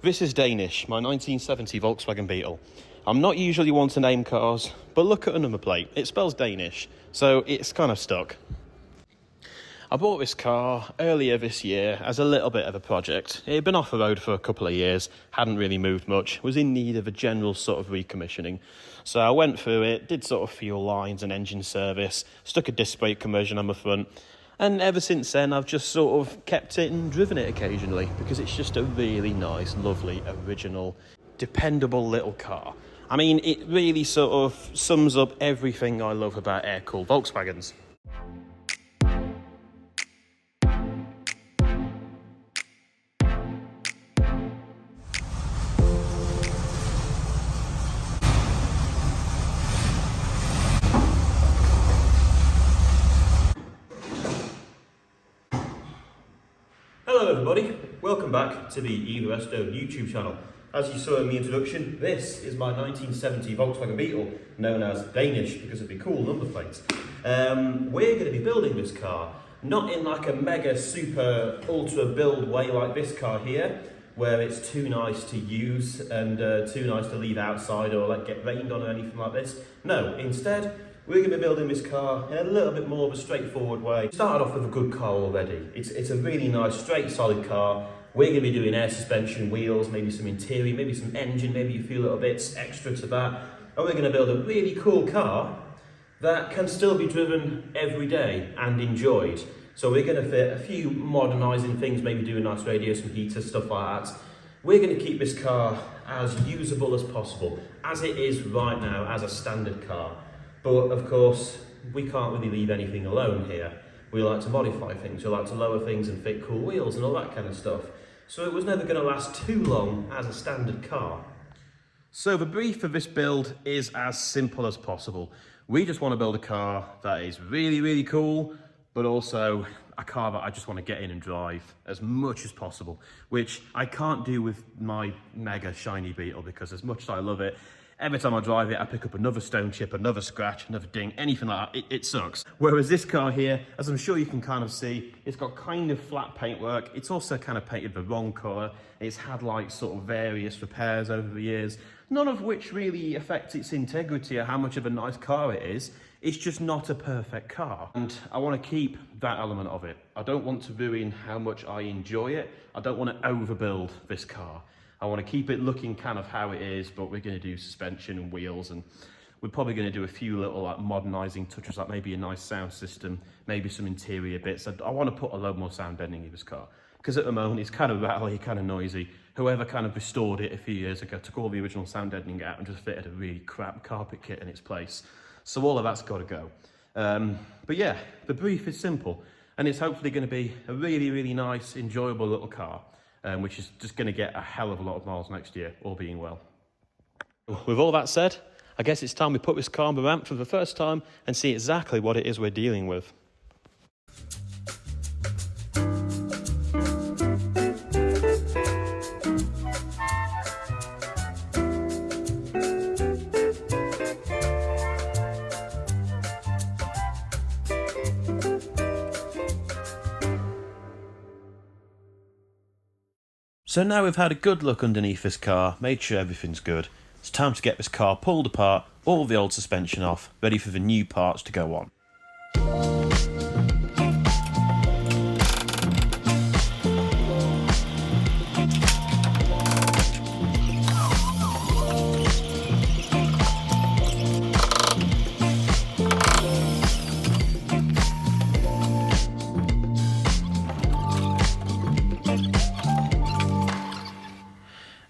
This is Danish, my 1970 Volkswagen Beetle. I'm not usually one to name cars, but look at a number plate. It spells Danish, so it's kind of stuck. I bought this car earlier this year as a little bit of a project. It had been off the road for a couple of years, hadn't really moved much, was in need of a general sort of recommissioning. So I went through it, did sort of fuel lines and engine service, stuck a disc brake conversion on the front, and ever since then I've just sort of kept it and driven it occasionally because it's just a really nice, lovely, original, dependable little car. I mean, it really sort of sums up everything I love about air-cooled Volkswagens. Hello everybody, welcome back to the EvaResto YouTube channel. As you saw in the introduction, this is my 1970 Volkswagen Beetle, known as Danish because of the cool number plates. We're going to be building this car, not in like a mega super ultra build way like this car here, where it's too nice to use and too nice to leave outside or like get rained on or anything like this. No, instead, we're going to be building this car in a little bit more of a straightforward way. We started off with a good car already. It's a really nice, straight, solid car. We're going to be doing air suspension, wheels, maybe some interior, maybe some engine, maybe a few little bits extra to that. And we're going to build a really cool car that can still be driven every day and enjoyed. So we're going to fit a few modernising things, maybe do a nice radio, some heaters, stuff like that. We're going to keep this car as usable as possible, as it is right now as a standard car. But of course, we can't really leave anything alone here. We like to modify things, we like to lower things and fit cool wheels and all that kind of stuff. So it was never going to last too long as a standard car. So the brief for this build is as simple as possible. We just want to build a car that is really, really cool, but also a car that I just want to get in and drive as much as possible, which I can't do with my mega shiny Beetle because as much as I love it, every time I drive it, I pick up another stone chip, another scratch, another ding, anything like that. It sucks. Whereas this car here, as I'm sure you can kind of see, it's got kind of flat paintwork. It's also kind of painted the wrong colour. It's had like sort of various repairs over the years, none of which really affect its integrity or how much of a nice car it is. It's just not a perfect car. And I want to keep that element of it. I don't want to ruin how much I enjoy it. I don't want to overbuild this car. I want to keep it looking kind of how it is, but we're going to do suspension and wheels, and we're probably going to do a few little like modernising touches, like maybe a nice sound system, maybe some interior bits. I want to put a load more sound deadening in this car, because at the moment it's kind of rattly, kind of noisy. Whoever kind of restored it a few years ago took all the original sound deadening out and just fitted a really crap carpet kit in its place. So all of that's got to go. But yeah, the brief is simple, and it's hopefully going to be a really, really nice, enjoyable little car. Which is just going to get a hell of a lot of miles next year, all being well. With all that said, I guess it's time we put this car on the ramp for the first time and see exactly what it is we're dealing with. So now we've had a good look underneath this car, made sure everything's good, it's time to get this car pulled apart, all the old suspension off, ready for the new parts to go on.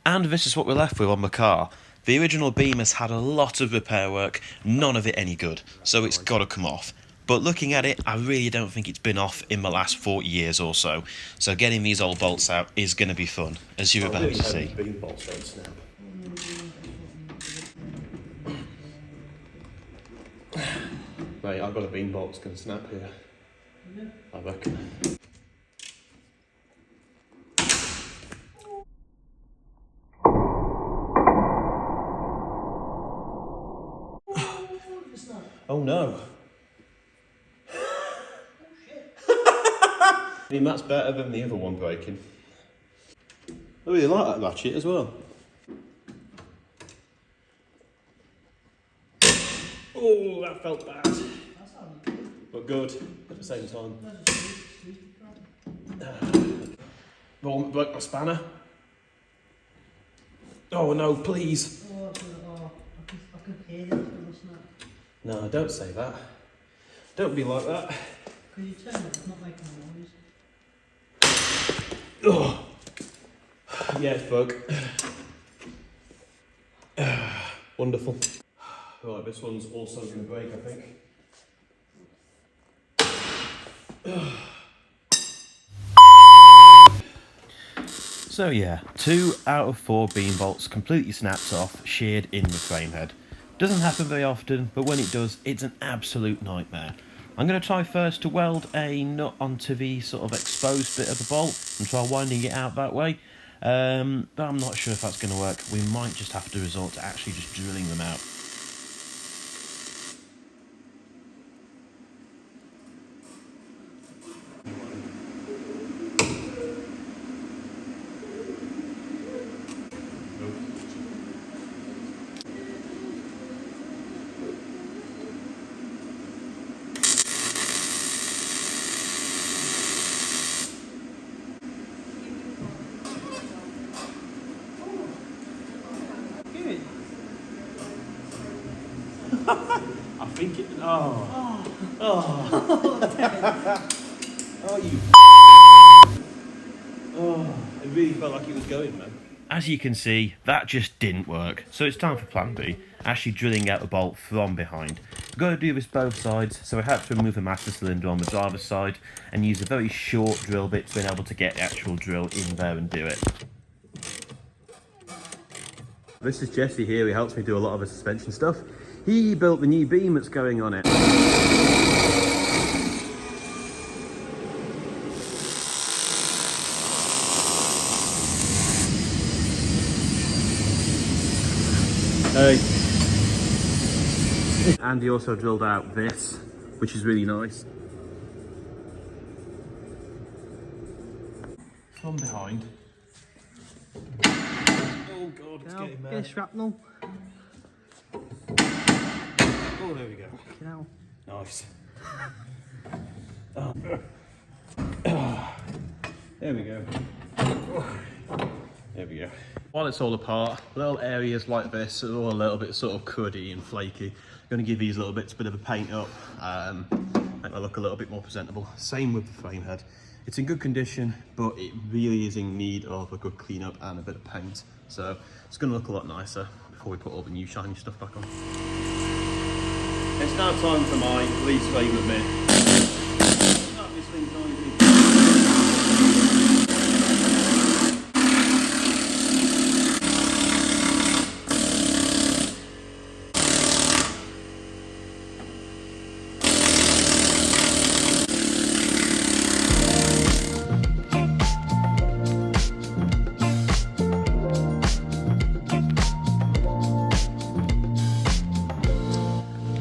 And this is what we're left with on the car. The original beam has had a lot of repair work, none of it any good, so it's got to come off. But looking at it, I really don't think it's been off in the last 40 years or so. So getting these old bolts out is going to be fun, as you're about to see. Beam bolts don't snap. Mate, I've got a beam bolt that's going to snap here. Yeah. I reckon. Oh no. I mean, that's better than the other one breaking. I really like that ratchet as well. Oh, that felt bad. But good at the same time. Oh, broke my spanner. Oh no, please. I can hear it, No, don't say that. Don't be like that. Because you turn it, it's not making a noise. Oh. Yeah, it's broke. Wonderful. Right, this one's also going to break, I think. So yeah, 2 out of 4 beam bolts completely snapped off, sheared in the frame head. Doesn't happen very often, but when it does, it's an absolute nightmare. I'm going to try first to weld a nut onto the sort of exposed bit of the bolt and try winding it out that way. But I'm not sure if that's going to work. We might just have to resort to actually just drilling them out. I think it. Oh. Oh, you. Oh, it really felt like it was going, man. As you can see, that just didn't work. So it's time for plan B, actually drilling out the bolt from behind. We've got to do this both sides, so I had to remove the master cylinder on the driver's side and use a very short drill bit to be able to get the actual drill in there and do it. This is Jesse here, he helps me do a lot of the suspension stuff. He built the new beam that's going on it. Hey. And he also drilled out this, which is really nice. From behind. Oh god, it's getting mad. Shrapnel. Oh, there we go. You know. Nice. Oh. There we go. There we go. While it's all apart, little areas like this are all a little bit sort of cruddy and flaky. I'm going to give these little bits a bit of a paint up, make them look a little bit more presentable. Same with the frame head. It's in good condition, but it really is in need of a good clean up and a bit of paint. So it's going to look a lot nicer before we put all the new shiny stuff back on. It's now time for my least favourite bit. Oh, this thing's noisy.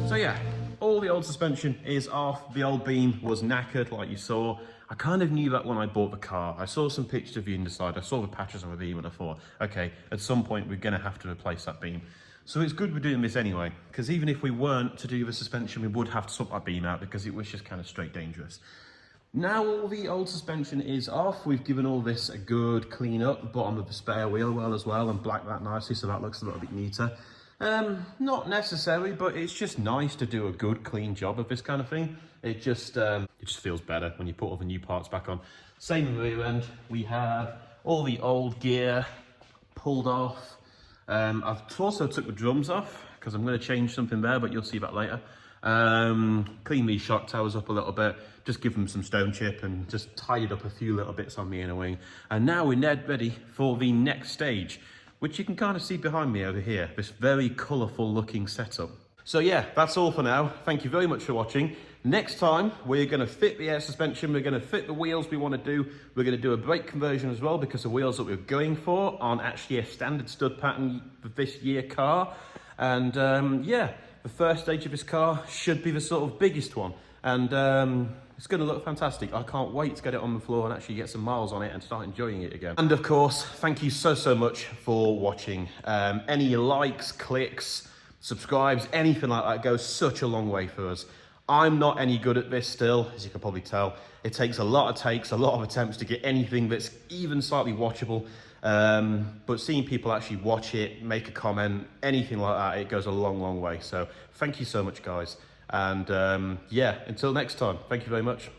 So yeah, all the old suspension is off. The old beam was knackered, like you saw. I kind of knew that when I bought the car. I saw some pictures of the underside. I saw the patches on the beam and I thought, okay, at some point we're going to have to replace that beam. So it's good we're doing this anyway, because even if we weren't to do the suspension, we would have to swap that beam out because it was just kind of straight dangerous. Now all the old suspension is off. We've given all this a good clean up, bottom of the spare wheel well as well, and blacked that nicely so that looks a little bit neater. Not necessary, but it's just nice to do a good clean job of this kind of thing. It just feels better when you put all the new parts back on. Same in the rear end. We have all the old gear pulled off. I've also took the drums off because I'm going to change something there, but you'll see that later. Clean these shock towers up a little bit, just give them some stone chip and just tidied up a few little bits on the inner wing. And now we're dead ready for the next stage, which you can kind of see behind me over here, this very colourful looking setup. So yeah, that's all for now. Thank you very much for watching. Next time, we're going to fit the air suspension, we're going to fit the wheels we want to do, we're going to do a brake conversion as well, because the wheels that we're going for aren't actually a standard stud pattern for this year car. And yeah, the first stage of this car should be the sort of biggest one. And It's going to look fantastic. I can't wait to get it on the floor and actually get some miles on it and start enjoying it again. And of course, thank you so much for watching. Any likes, clicks, subscribes, anything like that goes such a long way for us. I'm not any good at this still, as you can probably tell. It takes a lot of takes, a lot of attempts to get anything that's even slightly watchable. But seeing people actually watch it, make a comment, anything like that, it goes a long way. So thank you so much, guys. And yeah, until next time, thank you very much.